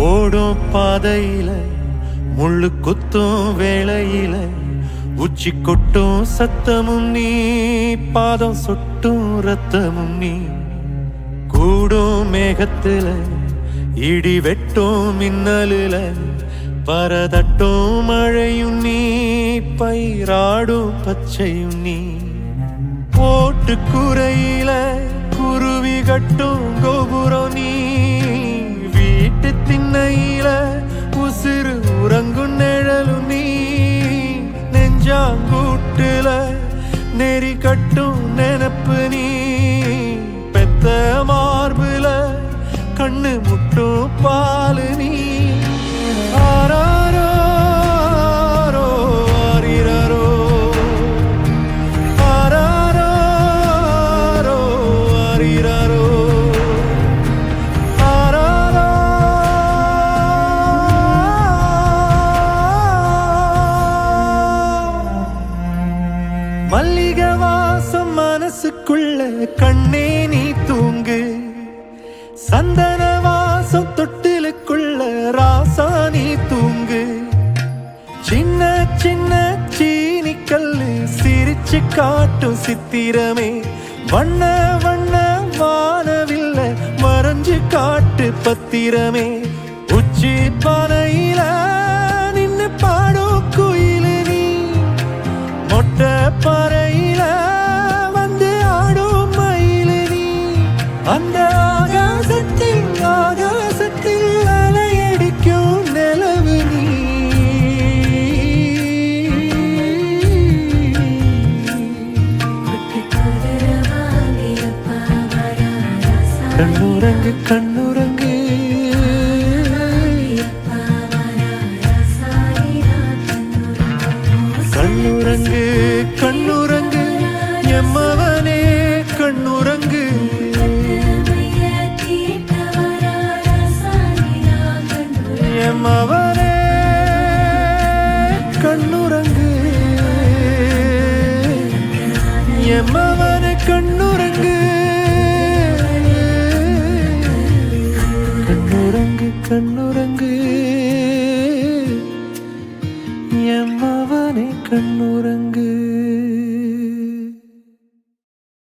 ஓடும் பாதையில முள்ளு குத்தும் வேளையில உச்சி கொட்டும் சத்தமும் நீ, பாதம் சொட்டும் ரத்தமும் நீ. கூடும் மேகத்துல இடி வெட்டும் மின்னலுல பரதட்டும் மழையும் நீ, பயிராடும் பச்சையும் நீ. ஓட்டு குறையில குருவி கட்டும் கோபுரம் நீ, வீட்டு திண்ணையில உசிறு உறங்கும் நிழலும் நீ. நெஞ்சாங்கூட்டுல நெறி கட்டும் நெனப்பு நீ, பெத்த மார்புல கண்ணு முட்டும் பாலு நீ. ஆராரோ ஆரிரரோ ஆராரோ ஆரிரரோ ஆராரோ. மல்லிகை வாசம் மனசுக்குள்ள கண்ணே நீ தூங்கு, சந்தன வாசம் தொட்டிலுக்குள்ள ராசா நீ தூங்கு. சின்ன சின்ன சீனி கல்லு சிரிச்சு காட்டும் சித்திரமே, வண்ண வண்ண வானவில்ல மறைஞ்சு காட்டு பத்திரமே. உச்சி பானையில நின்னு பாடும் குயிலு நீ, மொட்டை பாறையில வந்து ஆடும் மயிலு நீ. அந்த ஆகாசத்தில் ஆகாசத்தில் அலையடிக்கும் நிலவு நீ. கண்ணுறங்கு கண்ணுறங்கு கண்ணுறங்கு கண்ணுறங்கு எம்மவனே கண்ணுறங்கு. எம்மவனே கண்ணுறங்கு, எம்மவனே கண்ணுறங்கு. கண்ணுறங்கு கண்ணுறங்கு எம்மவனே கண்ணுறங்கு.